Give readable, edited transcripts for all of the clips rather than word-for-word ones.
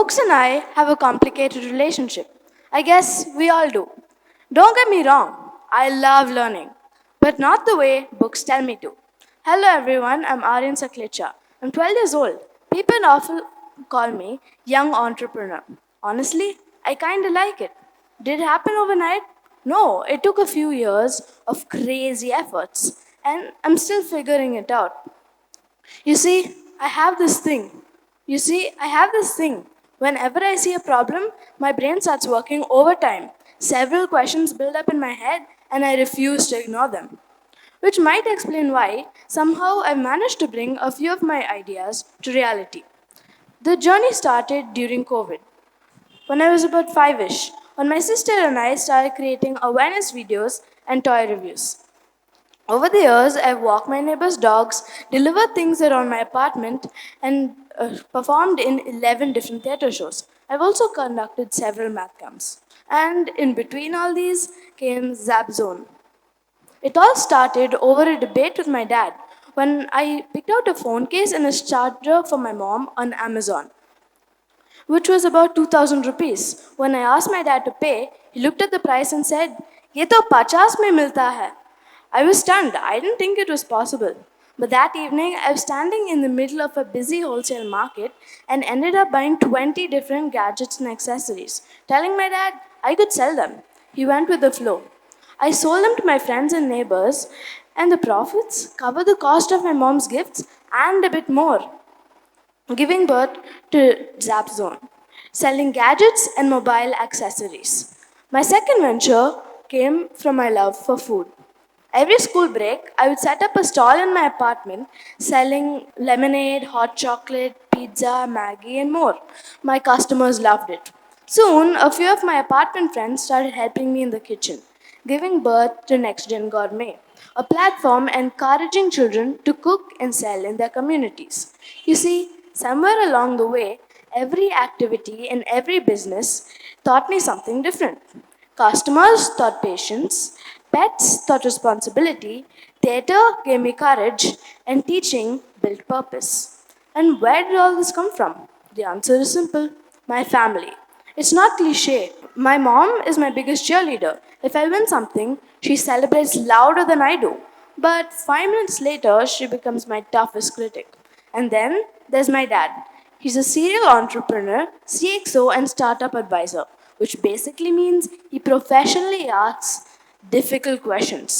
Books and I have a complicated relationship. I guess we all do. Don't get me wrong, I love learning, but not the way books tell me to. Hello everyone, I'm Aryan Saklecha. I'm 12 years old. People often call me young entrepreneur. Honestly, I kinda like it. Did it happen overnight? No, it took a few years of crazy efforts, and I'm still figuring it out. You see, I have this thing. I have this thing. Whenever I see a problem, my brain starts working overtime. Several questions build up in my head, and I refuse to ignore them. Which might explain why, somehow, I managed to bring a few of my ideas to reality. The journey started during COVID, when I was about 5 ish, when my sister and I started creating awareness videos and toy reviews. Over the years, I've walked my neighbor's dogs, delivered things around my apartment, and performed in 11 different theater shows. I've also conducted several math camps. And in between all these came Zap Zone. It all started over a debate with my dad when I picked out a phone case and a charger for my mom on Amazon, which was about 2000 rupees. When I asked my dad to pay, he looked at the price and said, "ये तो 50 में मिलता है." I was stunned. I didn't think it was possible. But that evening, I was standing in the middle of a busy wholesale market and ended up buying 20 different gadgets and accessories, telling my dad I could sell them. He went with the flow. I sold them to my friends and neighbors, and the profits covered the cost of my mom's gifts and a bit more, giving birth to ZapZone, selling gadgets and mobile accessories. My second venture came from my love for food. Every school break, I would set up a stall in my apartment selling lemonade, hot chocolate, pizza, Maggie, and more. My customers loved it. Soon, a few of my apartment friends started helping me in the kitchen, giving birth to Next Gen Gourmet, a platform encouraging children to cook and sell in their communities. You see, somewhere along the way, every activity in every business taught me something different. Customers taught patience, pets taught responsibility, theatre gave me courage, and teaching built purpose. And where did all this come from? The answer is simple: my family. It's not cliche. My mom is my biggest cheerleader. If I win something, she celebrates louder than I do. But 5 minutes later, she becomes my toughest critic. And then there's my dad. He's a serial entrepreneur, CXO, and startup advisor, which basically means he professionally asks difficult questions.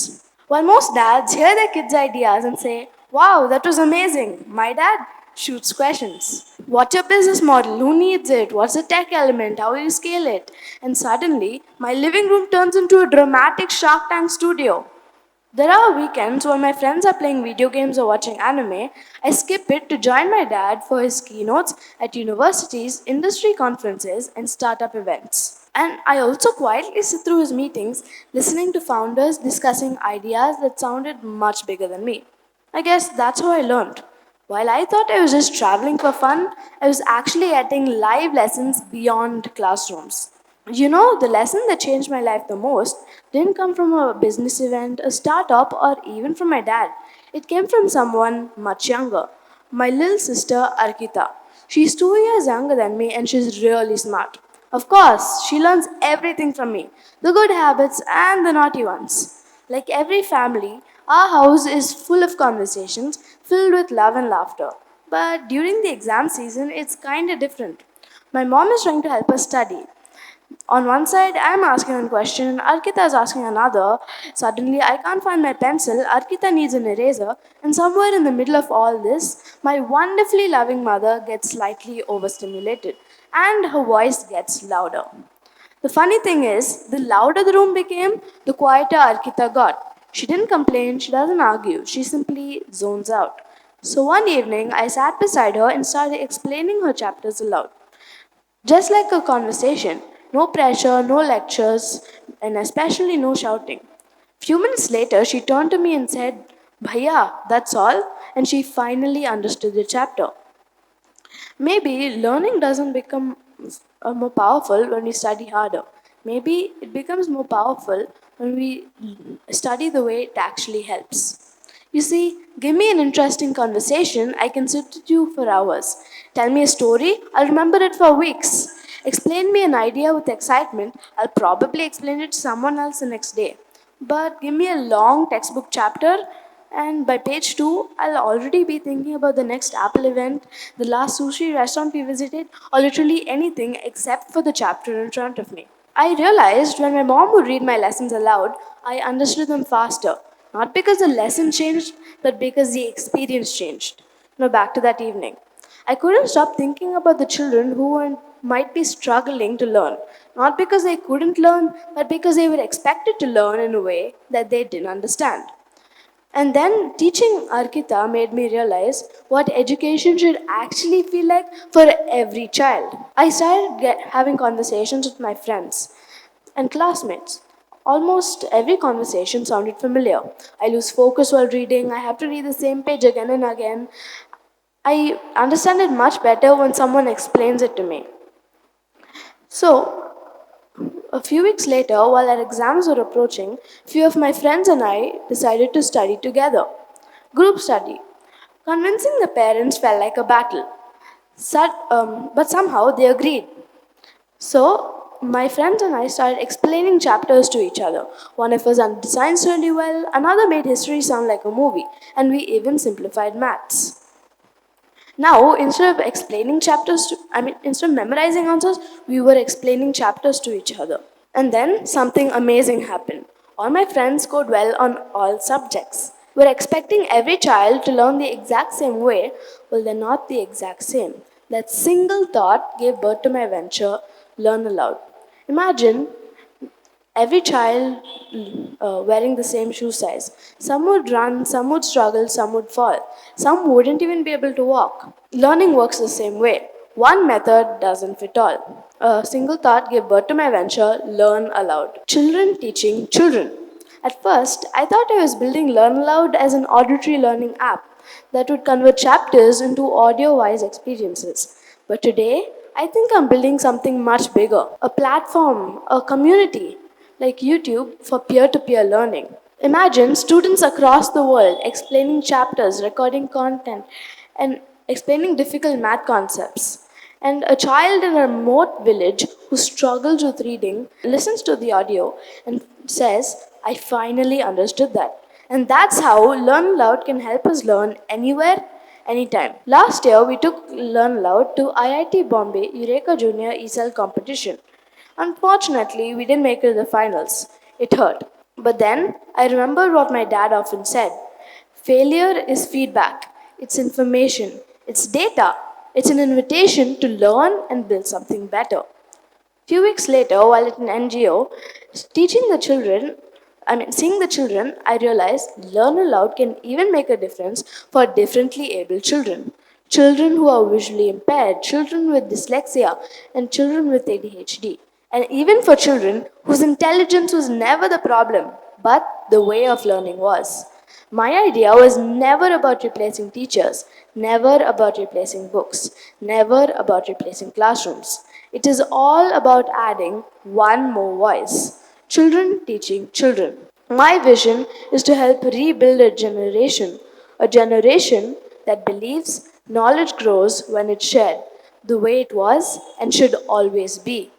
While most dads hear their kids' ideas and say, "Wow, that was amazing," my dad shoots questions. What's your business model? Who needs it? What's the tech element? How will you scale it? And suddenly, my living room turns into a dramatic Shark Tank studio. There are weekends when my friends are playing video games or watching anime. I skip it to join my dad for his keynotes at universities, industry conferences, and startup events. And I also quietly sit through his meetings, listening to founders discussing ideas that sounded much bigger than me. I guess that's how I learned. While I thought I was just traveling for fun, I was actually getting live lessons beyond classrooms. You know, the lesson that changed my life the most didn't come from a business event, a startup, or even from my dad. It came from someone much younger. My little sister, Arkita. She's 2 years younger than me and she's really smart. Of course, she learns everything from me, the good habits and the naughty ones. Like every family, our house is full of conversations filled with love and laughter. But during the exam season, it's kinda different. My mom is trying to help us study. On one side, I'm asking one question, Arkita is asking another. Suddenly, I can't find my pencil, Arkita needs an eraser, and somewhere in the middle of all this, my wonderfully loving mother gets slightly overstimulated, and her voice gets louder. The funny thing is, the louder the room became, the quieter Arkita got. She didn't complain, she doesn't argue, she simply zones out. So one evening, I sat beside her and started explaining her chapters aloud. Just like a conversation, no pressure, no lectures, and especially no shouting. Few minutes later, she turned to me and said, "Bhaiya, that's all?" And she finally understood the chapter. Maybe learning doesn't become more powerful when we study harder. Maybe it becomes more powerful when we study the way it actually helps. You see, give me an interesting conversation, I can sit with you for hours. Tell me a story, I'll remember it for weeks. Explain me an idea with excitement, I'll probably explain it to someone else the next day. But give me a long textbook chapter, and by page 2, I'll already be thinking about the next Apple event, the last sushi restaurant we visited, or literally anything except for the chapter in front of me. I realized when my mom would read my lessons aloud, I understood them faster. Not because the lesson changed, but because the experience changed. Now, back to that evening. I couldn't stop thinking about the children might be struggling to learn. Not because they couldn't learn, but because they were expected to learn in a way that they didn't understand. And then teaching Arkita made me realize what education should actually feel like for every child. I started having conversations with my friends and classmates. Almost every conversation sounded familiar. I lose focus while reading, I have to read the same page again and again. I understand it much better when someone explains it to me. So, a few weeks later, while our exams were approaching, few of my friends and I decided to study together. Group study. Convincing the parents felt like a battle. But somehow they agreed. So, my friends and I started explaining chapters to each other. One of us understood science really well, another made history sound like a movie, and we even simplified maths. Now, instead of memorizing answers, we were explaining chapters to each other. And then something amazing happened. All my friends scored well on all subjects. We're expecting every child to learn the exact same way. Well, they're not the exact same. That single thought gave birth to my venture, Learn Aloud. Imagine every child wearing the same shoe size. Some would run, some would struggle, some would fall. Some wouldn't even be able to walk. Learning works the same way. One method doesn't fit all. A single thought gave birth to my venture, Learn Aloud. Children teaching children. At first, I thought I was building Learn Aloud as an auditory learning app that would convert chapters into audio wise experiences. But today, I think I'm building something much bigger, a platform, a community like YouTube for peer to peer learning. Imagine students across the world explaining chapters, recording content, and explaining difficult math concepts. And a child in a remote village who struggles with reading listens to the audio and says, I finally understood that. And that's how Learn Aloud can help us learn anywhere, anytime. Last year, we took Learn Aloud to IIT Bombay Eureka Junior ESL competition. Unfortunately, we didn't make it to the finals. It hurt. But then, I remembered what my dad often said: failure is feedback, it's information, it's data, it's an invitation to learn and build something better. Few weeks later, while at an NGO, teaching the children, seeing the children, I realized Learn Aloud can even make a difference for differently able children. Children who are visually impaired, children with dyslexia, and children with ADHD. And even for children whose intelligence was never the problem, but the way of learning was. My idea was never about replacing teachers, never about replacing books, never about replacing classrooms. It is all about adding one more voice: children teaching children. My vision is to help rebuild a generation that believes knowledge grows when it's shared, the way it was and should always be.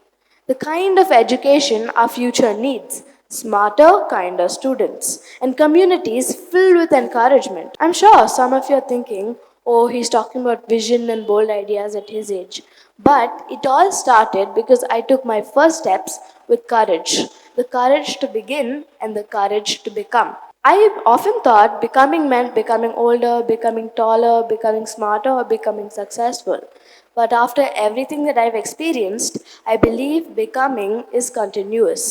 The kind of education our future needs: smarter, kinder students, and communities filled with encouragement. I'm sure some of you are thinking, oh, he's talking about vision and bold ideas at his age. But it all started because I took my first steps with courage: the courage to begin and the courage to become. I often thought becoming meant becoming older, becoming taller, becoming smarter, or becoming successful. But after everything that I've experienced, I believe becoming is continuous.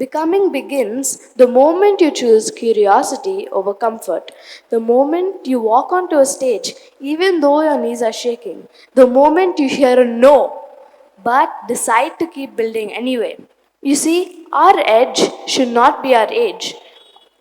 Becoming begins the moment you choose curiosity over comfort, the moment you walk onto a stage, even though your knees are shaking, the moment you hear a no, but decide to keep building anyway. You see, our edge should not be our age.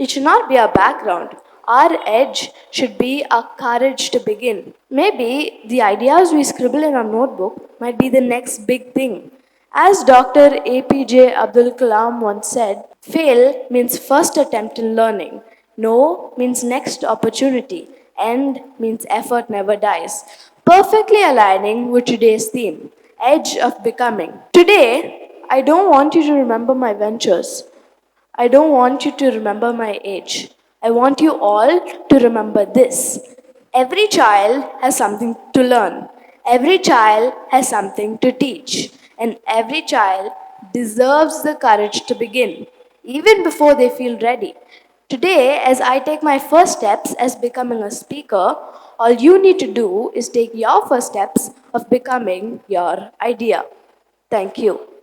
It should not be our background. Our edge should be our courage to begin. Maybe the ideas we scribble in our notebook might be the next big thing. As Dr. APJ Abdul Kalam once said, fail means first attempt in learning. No means next opportunity. End means effort never dies. Perfectly aligning with today's theme, edge of becoming. Today, I don't want you to remember my ventures. I don't want you to remember my age. I want you all to remember this. Every child has something to learn. Every child has something to teach. And every child deserves the courage to begin, even before they feel ready. Today, as I take my first steps as becoming a speaker, all you need to do is take your first steps of becoming your idea. Thank you.